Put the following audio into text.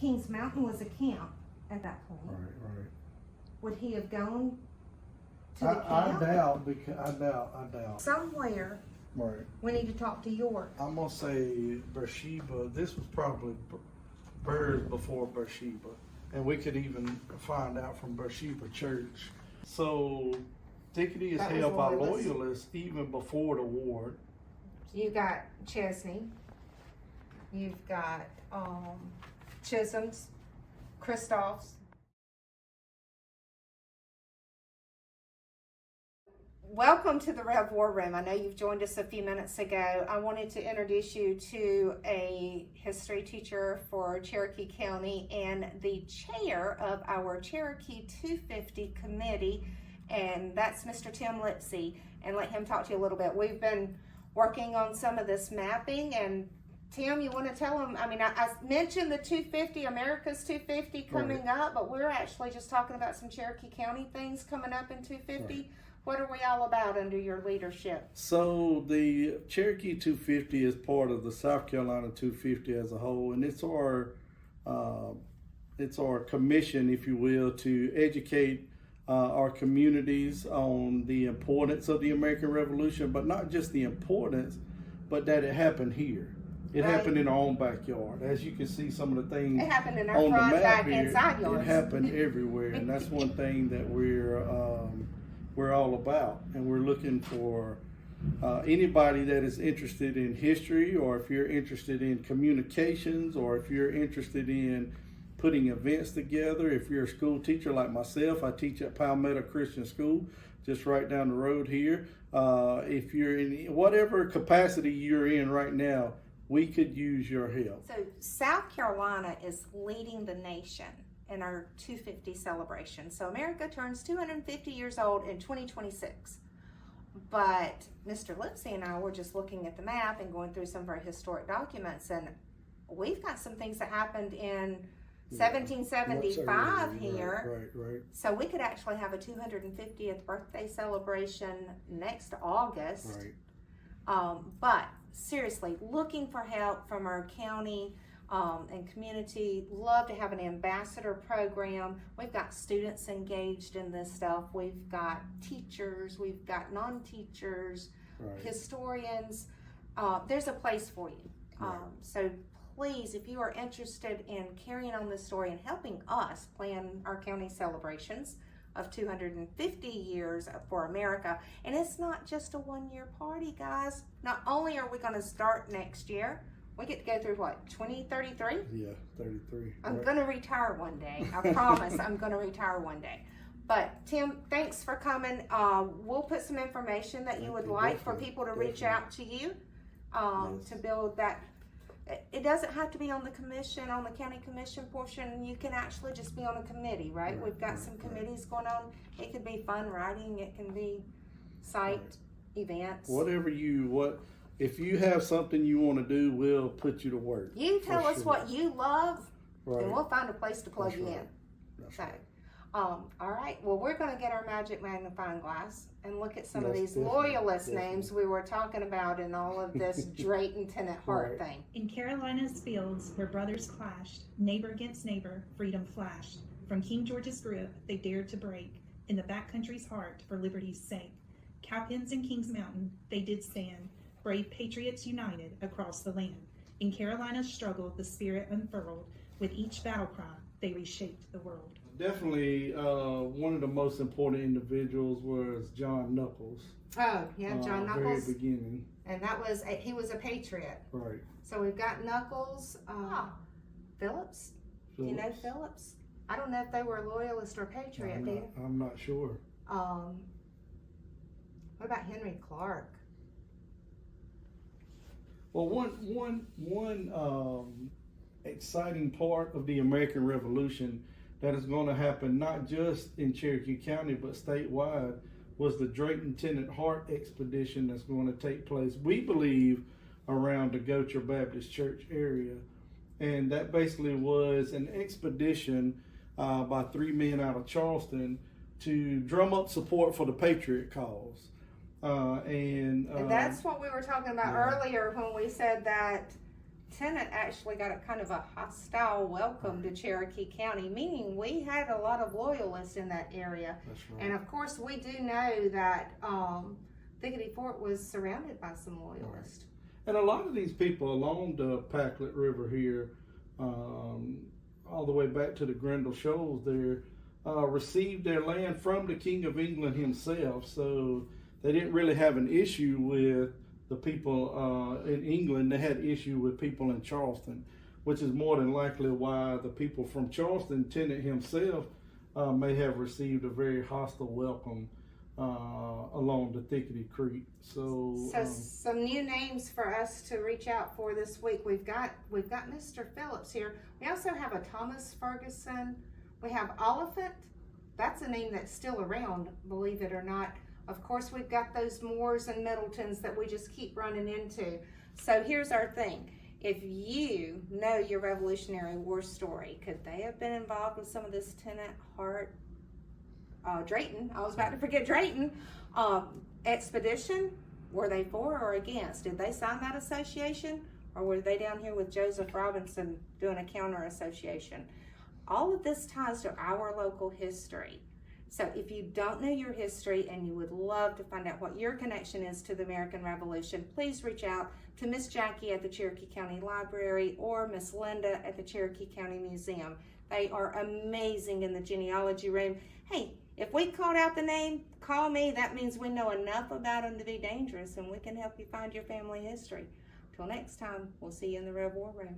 Kings Mountain was a camp at that point. Right. Would he have gone to the I camp? doubt, because I doubt. Somewhere Right. we need to talk to York. I'm gonna say Beersheba. This was probably Burrs before Beersheba, and we could even find out from Beersheba Church. So Dickety is That was held by loyalists. loyalists even before the war. You got Chesney. You've got Chisholm's, Christoph's. Welcome to the RevWar Room. I know you've joined us a few minutes ago. I wanted to introduce you to a history teacher for Cherokee County and the chair of our Cherokee 250 committee, and that's Mr. Tim Lipsey, and let him talk to you a little bit. We've been working on some of this mapping, and Tim, you want to tell them, I mentioned the 250, America's 250 coming up, but we're actually just talking about some Cherokee County things coming up in 250. Right. What are we all about under your leadership? So the Cherokee 250 is part of the South Carolina 250 as a whole, and it's our commission, if you will, to educate our communities on the importance of the American Revolution, but not just the importance, but that it happened here. It happened in our own backyard. As you can see, some of the things it happened in our on front, the map back, and side yards. It happened everywhere, and that's one thing that we're all about. And we're looking for anybody that is interested in history, or if you're interested in communications, or if you're interested in putting events together. If you're a school teacher like myself, I teach at Palmetto Christian School, just right down the road here. If you're in whatever capacity you're in right now, we could use your help. So South Carolina is leading the nation in our 250 celebration. So America turns 250 years old in 2026. But Mr. Lipsey and I were just looking at the map and going through some of our historic documents, and we've got some things that happened in 1775 here. Right. So we could actually have a 250th birthday celebration next August. Right. But seriously, looking for help from our county and community. Love to have an ambassador program. We've got students engaged in this stuff. We've got teachers. We've got non-teachers, historians. There's a place for you. So please, if you are interested in carrying on this story and helping us plan our county celebrations of 250 years for America, and it's not just a one-year party, guys. Not only are we going to start next year, we get to go through what, 2033? Yeah, 33. I'm going to retire one day. I promise I'm going to retire one day. But Tim, thanks for coming. We'll put some information that you would like for people to reach out to you to build that. It doesn't have to be on the commission, on the county commission portion. You can actually just be on a committee, right? We've got some committees going on. It could be fun writing. It can be site events. If you have something you want to do, we'll put you to work. You tell us what you love, and we'll find a place to plug you in. That's So, right. all right. Well, we're going to get our magic magnifying glass and look at some of these Definitely. loyalist names we were talking about in all of this Drayton Tenant Hart thing. In Carolina's fields where brothers clashed, neighbor against neighbor, freedom flashed. From King George's grip, they dared to break. In the backcountry's heart, for liberty's sake. Cowpens in Kings Mountain, they did stand. Brave patriots united across the land. In Carolina's struggle, the spirit unfurled. With each battle cry, they reshaped the world. Definitely, one of the most important individuals was John Knuckles. Oh, yeah, John Knuckles. Very beginning. And he was a patriot. Right. So we've got Knuckles, Phillips. Do you know Phillips? I don't know if they were a loyalist or patriot, do you? I'm not sure. What about Henry Clark? Well, one exciting part of the American Revolution that is going to happen not just in Cherokee County but statewide was the Drayton Tenant Hart expedition that's going to take place, we believe, around the Gocher Baptist Church area. And that basically was an expedition by 3 men out of Charleston to drum up support for the Patriot cause. And that's what we were talking about earlier when we said that tenant actually got a kind of a hostile welcome to Cherokee County, meaning we had a lot of loyalists in that area. That's right. And of course, we do know that Thickety Fort was surrounded by some loyalists. And a lot of these people along the Packlet River here, all the way back to the Grendel Shoals there, received their land from the King of England himself. So they didn't really have an issue with the people in England. They had issue with people in Charleston, which is more than likely why the people from Charleston, tenant himself, may have received a very hostile welcome along the Thickety Creek. So some new names for us to reach out for this week. We've got Mr. Phillips here. We also have a Thomas Ferguson. We have Oliphant. That's a name that's still around, believe it or not. Of course, we've got those Moores and Middletons that we just keep running into. So here's our thing. If you know your Revolutionary War story, could they have been involved with some of this Tenant Hart Drayton? I was about to forget Drayton. Expedition? Were they for or against? Did they sign that association? Or were they down here with Joseph Robinson doing a counter association? All of this ties to our local history. So if you don't know your history and you would love to find out what your connection is to the American Revolution, please reach out to Miss Jackie at the Cherokee County Library or Miss Linda at the Cherokee County Museum. They are amazing in the genealogy room. Hey, if we called out the name, call me. That means we know enough about them to be dangerous, and we can help you find your family history. Till next time, we'll see you in the RevWar Room.